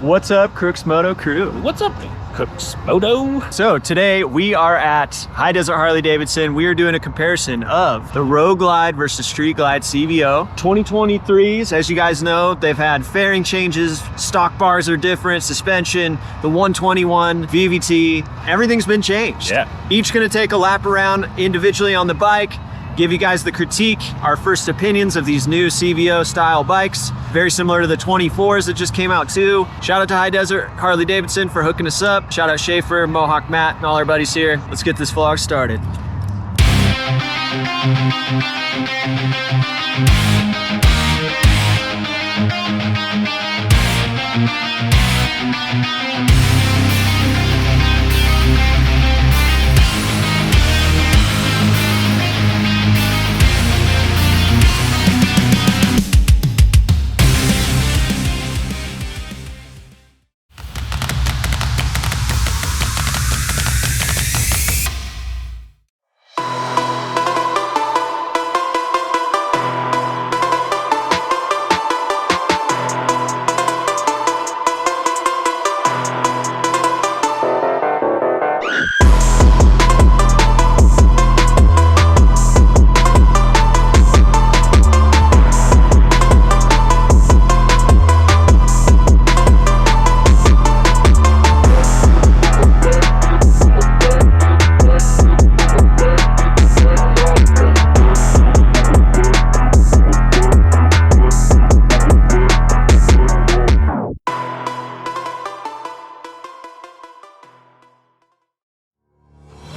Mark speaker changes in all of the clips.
Speaker 1: What's up, CROOKS Moto crew?
Speaker 2: What's up, CROOKS Moto?
Speaker 1: So today we are at High Desert Harley Davidson. We are doing a comparison of the Road Glide versus Street Glide CVO. 2023s, as you guys know, they've had fairing changes, stock bars are different, suspension, the 121, VVT, everything's been changed.
Speaker 2: Yeah.
Speaker 1: Each gonna take a lap around individually on the bike, give you guys the critique, our first opinions of these new CVO style bikes. Very similar to the 24s that just came out too. Shout out to High Desert Harley Davidson for hooking us up. Shout out Schaefer, Mohawk Matt, and all our buddies here. Let's get this vlog started.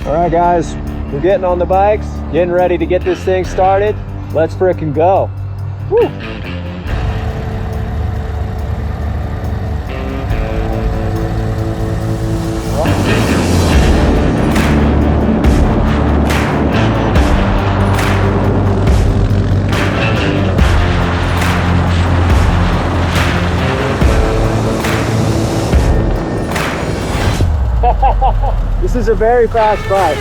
Speaker 1: All right, guys, we're getting on the bikes, getting ready to get this thing started. Let's frickin' go. Woo. This is a very fast bike.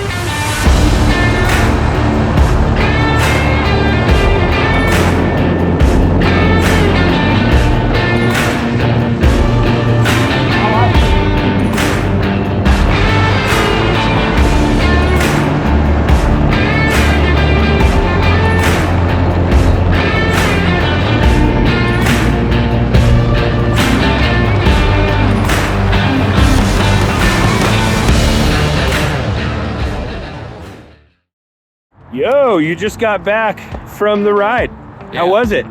Speaker 2: Yo, you just got back from the ride. How was it?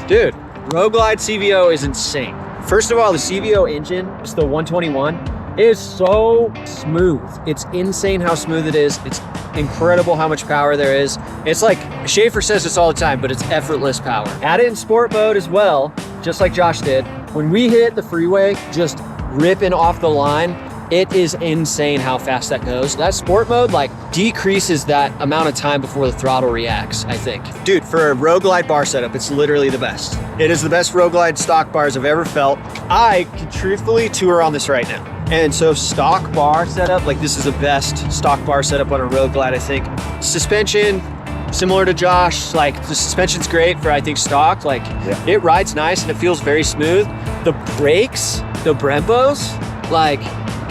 Speaker 1: Dude, Road Glide CVO is insane. First of all, the CVO engine, it's the 121, is so smooth. It's insane how smooth it is. It's incredible how much power there is. It's like, Schaefer says this all the time, but it's effortless power. Add it in sport mode as well, just like Josh did. When we hit the freeway, just ripping off the line, it is insane how fast that goes. That sport mode like decreases that amount of time before the throttle reacts, I think. Dude, for a Road Glide bar setup, it's literally the best. It is the best Road Glide stock bars I've ever felt. I can truthfully tour on this right now. And so stock bar setup, like this is the best stock bar setup on a Road Glide, I think. Suspension, similar to Josh, like the suspension's great for I think stock, like It rides nice and it feels very smooth. The brakes, the Brembos, like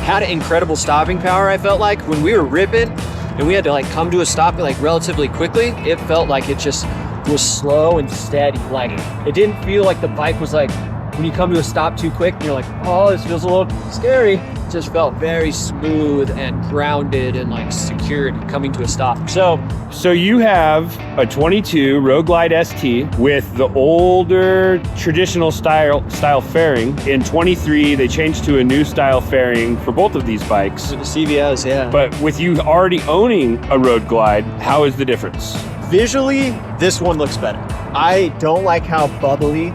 Speaker 1: had an incredible stopping power. I felt like when we were ripping and we had to like come to a stop like relatively quickly, it felt like it just was slow and steady. Like it didn't feel like the bike was like, when you come to a stop too quick and you're like, oh, this feels a little scary. It just felt very smooth and grounded and like secured coming to a stop.
Speaker 2: So you have a 22 Road Glide ST with the older traditional style fairing. In 23, they changed to a new style fairing for both of these bikes.
Speaker 1: The CVOs, yeah.
Speaker 2: But with you already owning a Road Glide, how is the difference?
Speaker 1: Visually, this one looks better. I don't like how bubbly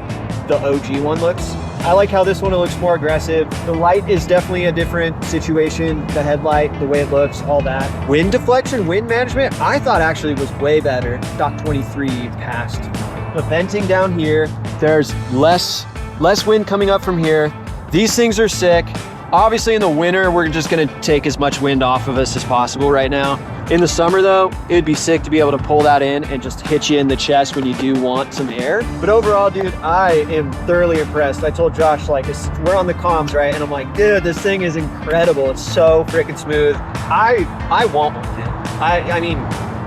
Speaker 1: the OG one looks. I like how this one looks more aggressive. The light is definitely a different situation. The headlight, the way it looks, all that. Wind deflection, wind management, I thought actually was way better. Stock 23 past. The venting down here, there's less wind coming up from here. These things are sick. Obviously in the winter, we're just gonna take as much wind off of us as possible right now. In the summer though, it'd be sick to be able to pull that in and just hit you in the chest when you do want some air. But overall, dude, I am thoroughly impressed. I told Josh, like, we're on the comms, right? And I'm like, dude, this thing is incredible. It's so freaking smooth. I want one, dude. I mean,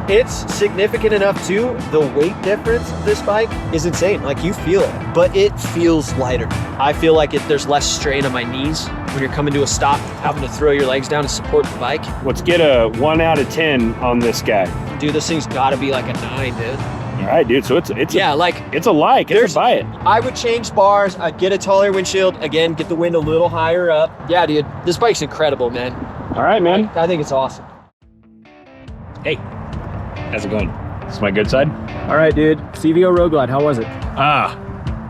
Speaker 1: it's significant enough too. The weight difference of this bike is insane. Like, you feel it, but it feels lighter. I feel like there's less strain on my knees when you're coming to a stop, having to throw your legs down to support the bike.
Speaker 2: Let's get a 1 out of 10 on this guy.
Speaker 1: Dude, this thing's gotta be like a 9, dude.
Speaker 2: All right, dude, so it's
Speaker 1: yeah,
Speaker 2: it's a like, it's a buy it.
Speaker 1: I would change bars, I'd get a taller windshield, again, get the wind a little higher up. Yeah, dude, this bike's incredible, man.
Speaker 2: All right, man.
Speaker 1: I think it's awesome.
Speaker 2: Hey, how's it going? This is my good side?
Speaker 1: All right, dude, CVO Road Glide, how was it?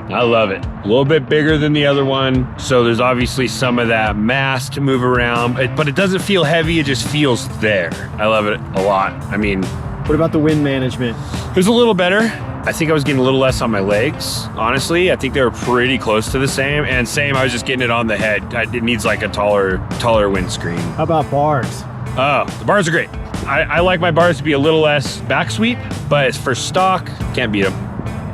Speaker 2: I love it. A little bit bigger than the other one, so there's obviously some of that mass to move around, but it doesn't feel heavy, it just feels there. I love it a lot. I mean,
Speaker 1: what about the wind management?
Speaker 2: It was a little better. I think I was getting a little less on my legs, honestly. I think they were pretty close to the same, and same, I was just getting it on the head. It needs like a taller windscreen.
Speaker 1: How about bars?
Speaker 2: Oh, the bars are great. I like my bars to be a little less back sweep, but for stock, can't beat them.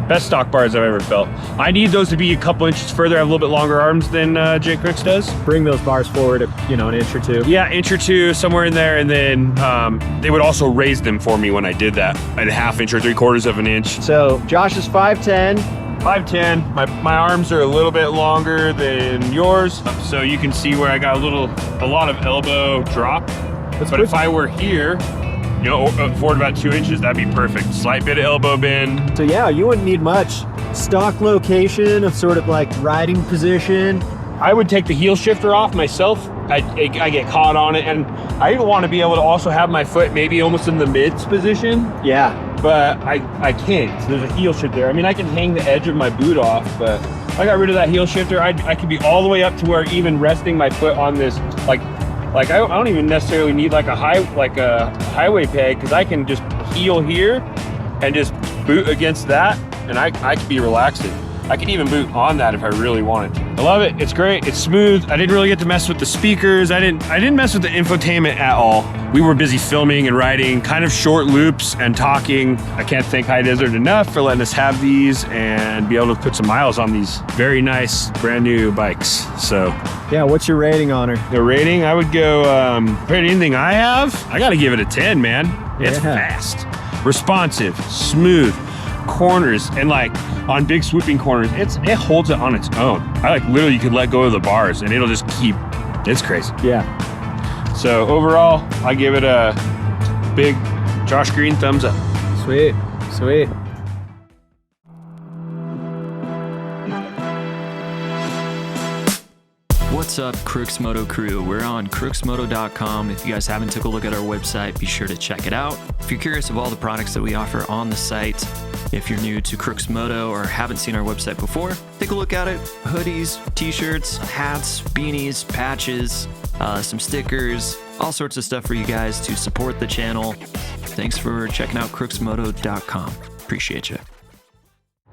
Speaker 2: Best stock bars I've ever felt. I need those to be a couple inches further. I have a little bit longer arms than JCROOKS does.
Speaker 1: Bring those bars forward, an inch or two.
Speaker 2: Yeah, inch or two, somewhere in there. And then they would also raise them for me when I did that at a half inch or 3/4 of an inch.
Speaker 1: So Josh is 5'10".
Speaker 2: 5'10". My arms are a little bit longer than yours. So you can see where I got a lot of elbow drop. But if I were here, forward about 2 inches, that'd be perfect. Slight bit of elbow bend.
Speaker 1: So yeah, you wouldn't need much. Stock location of sort of like riding position.
Speaker 2: I would take the heel shifter off myself. I get caught on it, and I even want to be able to also have my foot maybe almost in the mids position.
Speaker 1: Yeah.
Speaker 2: But I can't. So there's a heel shifter there. I mean, I can hang the edge of my boot off, but if I got rid of that heel shifter, I could be all the way up to where even resting my foot on this, like I don't even necessarily need like a highway peg, because I can just heel here and just boot against that, and I could be relaxing. I could even boot on that if I really wanted to. I love it. It's great. It's smooth. I didn't really get to mess with the speakers. I didn't mess with the infotainment at all. We were busy filming and riding kind of short loops and talking. I can't thank High Desert enough for letting us have these and be able to put some miles on these very nice brand new bikes. So
Speaker 1: yeah, what's your rating on her?
Speaker 2: the rating, I would go, compared to anything I have, I gotta give it a 10, man. It's fast, responsive, smooth, corners, and like on big swooping corners, it holds it on its own. Literally you could let go of the bars and it'll just it's crazy.
Speaker 1: Yeah.
Speaker 2: So overall, I give it a big Josh Green thumbs up.
Speaker 1: Sweet, sweet.
Speaker 3: What's up, Crooks Moto crew? We're on crooksmoto.com. If you guys haven't took a look at our website, be sure to check it out. If you're curious of all the products that we offer on the site, if you're new to Crooks Moto or haven't seen our website before, take a look at it. Hoodies, t-shirts, hats, beanies, patches, some stickers, all sorts of stuff for you guys to support the channel. Thanks for checking out crooksmoto.com. Appreciate you.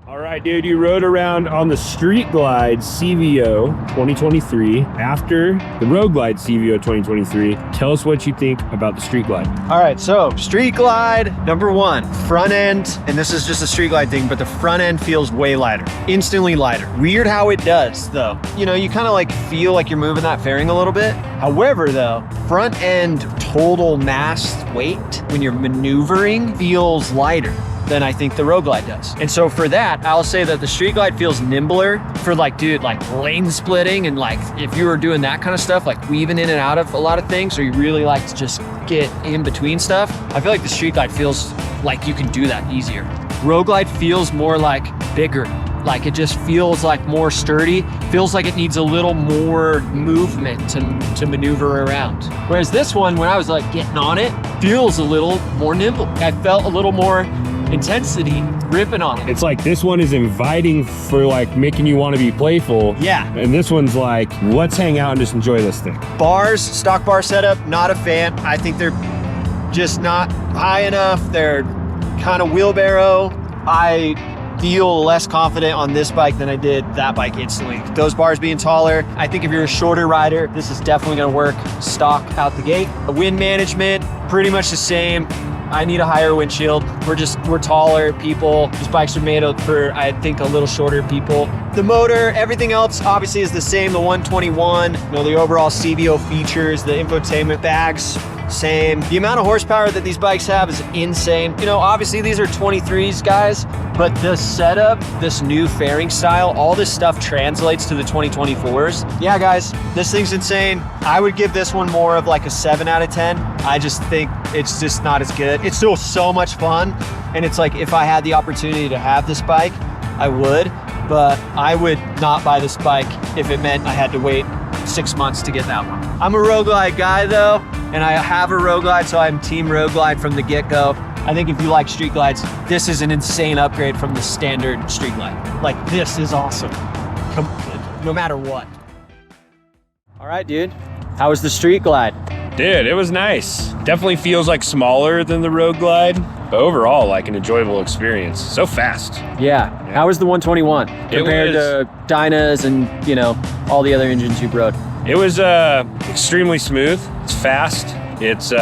Speaker 2: All right, dude, you rode around on the Street Glide CVO 2023 after the Road Glide CVO 2023. Tell us what you think about the Street Glide.
Speaker 1: All right, so Street Glide, number one, front end, and this is just a Street Glide thing, but the front end feels way lighter, instantly lighter. Weird how it does, though. You kind of like feel like you're moving that fairing a little bit. However, though, front end total mass weight when you're maneuvering feels lighter than I think the Road Glide does. And so for that, I'll say that the Street Glide feels nimbler for like lane splitting, and like if you were doing that kind of stuff, like weaving in and out of a lot of things, or you really like to just get in between stuff, I feel like the Street Glide feels like you can do that easier. Road Glide feels more like bigger. Like it just feels like more sturdy, feels like it needs a little more movement to maneuver around. Whereas this one, when I was like getting on it, feels a little more nimble. I felt a little more intensity ripping on it.
Speaker 2: It's like this one is inviting for like making you want to be playful.
Speaker 1: Yeah.
Speaker 2: And this one's like, let's hang out and just enjoy this thing.
Speaker 1: Bars, stock bar setup, not a fan. I think they're just not high enough. They're kind of wheelbarrow. I feel less confident on this bike than I did that bike instantly. Those bars being taller, I think if you're a shorter rider, this is definitely gonna work stock out the gate. Wind management, pretty much the same. I need a higher windshield. We're taller people. These bikes are made for, I think, a little shorter people. The motor, everything else obviously is the same. The 121, the overall CVO features, the infotainment bags, same. The amount of horsepower that these bikes have is insane. Obviously these are 23s, guys, but the setup, this new fairing style, all this stuff translates to the 2024s. Yeah, guys, this thing's insane. I would give this one more of like a 7 out of 10. I just think it's just not as good. It's still so much fun. And it's like, if I had the opportunity to have this bike, I would, but I would not buy this bike if it meant I had to wait 6 months to get that one. I'm a Road Glide guy though, and I have a Road Glide, so I'm team Road Glide from the get-go. I think if you like street glides, this is an insane upgrade from the standard street glide. Like, this is awesome, no matter what. All right, dude, how was the street glide?
Speaker 2: Dude, it was nice. Definitely feels like smaller than the Road Glide, but overall, like an enjoyable experience. So fast.
Speaker 1: Yeah. How was the 121 compared to Dynas and, all the other engines you've rode?
Speaker 2: It was extremely smooth. It's fast. It's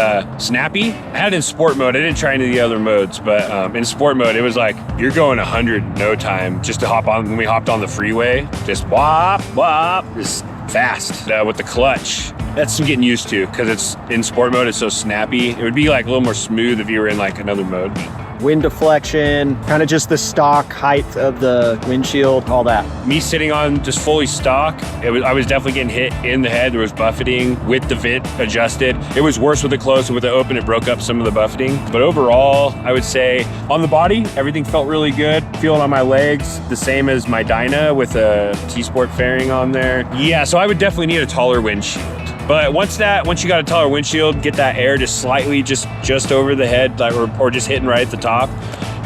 Speaker 2: snappy. I had it in sport mode. I didn't try any of the other modes, but in sport mode, it was like, you're going 100 no time just to hop on. When we hopped on the freeway, just whop, whop, just fast. With the clutch, that's some getting used to because it's in sport mode, it's so snappy. It would be like a little more smooth if you were in like another mode.
Speaker 1: Wind deflection, kind of just the stock height of the windshield, all that.
Speaker 2: Me sitting on just fully stock, I was definitely getting hit in the head. There was buffeting with the vent adjusted. It was worse with it closed, so with it open, it broke up some of the buffeting. But overall, I would say on the body, everything felt really good. Feeling on my legs, the same as my Dyna with a T-Sport fairing on there. Yeah, so I would definitely need a taller windshield. But once you got a taller windshield, get that air just slightly just over the head, or just hitting right at the top,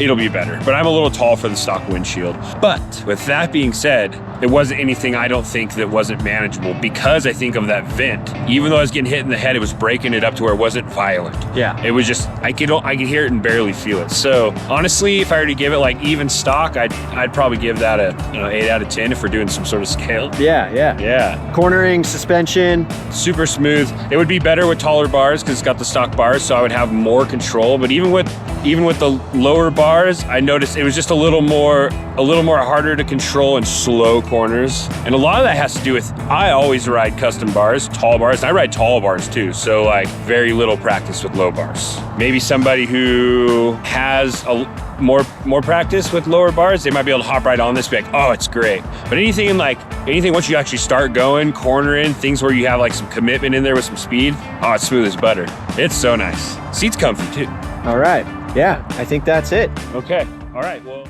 Speaker 2: it'll be better. But I'm a little tall for the stock windshield. But with that being said, it wasn't anything I don't think that wasn't manageable, because I think of that vent. Even though I was getting hit in the head, it was breaking it up to where it wasn't violent. Yeah. It was just, I could hear it and barely feel it. So honestly, if I were to give it like even stock, I'd probably give that a 8 out of 10 if we're doing some sort of scale. Yeah. Cornering, suspension, super smooth. It would be better with taller bars because it's got the stock bars, so I would have more control. But even with the lower bars, I noticed it was just a little more harder to control and slow corners. And a lot of that has to do with, I always ride custom bars, tall bars. I ride tall bars too, so like very little practice with low bars. Maybe somebody who has more practice with lower bars, they might be able to hop right on this, be like, oh, it's great. But anything once you actually start going, cornering, things where you have like some commitment in there with some speed, oh, it's smooth as butter. It's so nice. Seat's comfy too.
Speaker 1: All right. Yeah, I think that's it.
Speaker 2: Okay. All right. Well.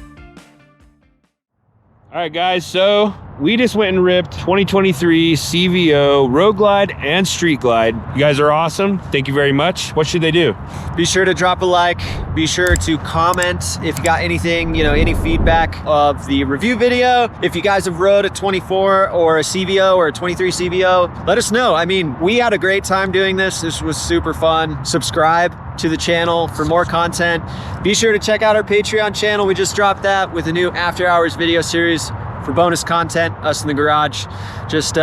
Speaker 2: All right, guys. So we just went and ripped 2023 CVO Road Glide and Street Glide. You guys are awesome. Thank you very much. What should they do?
Speaker 1: Be sure to drop a like. Be sure to comment if you got anything, any feedback of the review video. If you guys have rode a 24 or a CVO or a 23 CVO, let us know. I mean, we had a great time doing this. This was super fun. Subscribe to the channel for more content. Be sure to check out our Patreon channel. We just dropped that with a new after hours video series for bonus content, us in the garage, just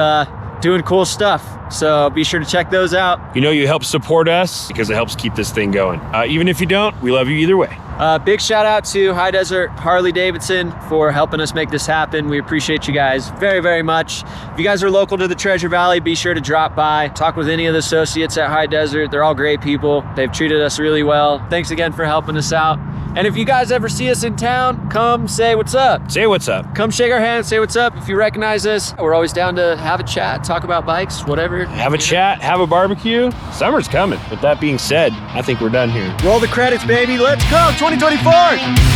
Speaker 1: doing cool stuff. So be sure to check those out.
Speaker 2: You help support us because it helps keep this thing going. Even if you don't, we love you either way.
Speaker 1: Big shout out to High Desert Harley Davidson for helping us make this happen. We appreciate you guys very, very much. If you guys are local to the Treasure Valley, be sure to drop by, talk with any of the associates at High Desert. They're all great people. They've treated us really well. Thanks again for helping us out. And if you guys ever see us in town, come say what's up.
Speaker 2: Say what's up.
Speaker 1: Come shake our hands, say what's up. If you recognize us, we're always down to have a chat, talk about bikes, whatever.
Speaker 2: Have a chat, have a barbecue. Summer's coming. With that being said, I think we're done here.
Speaker 1: Roll the credits, baby. Let's go, 2024.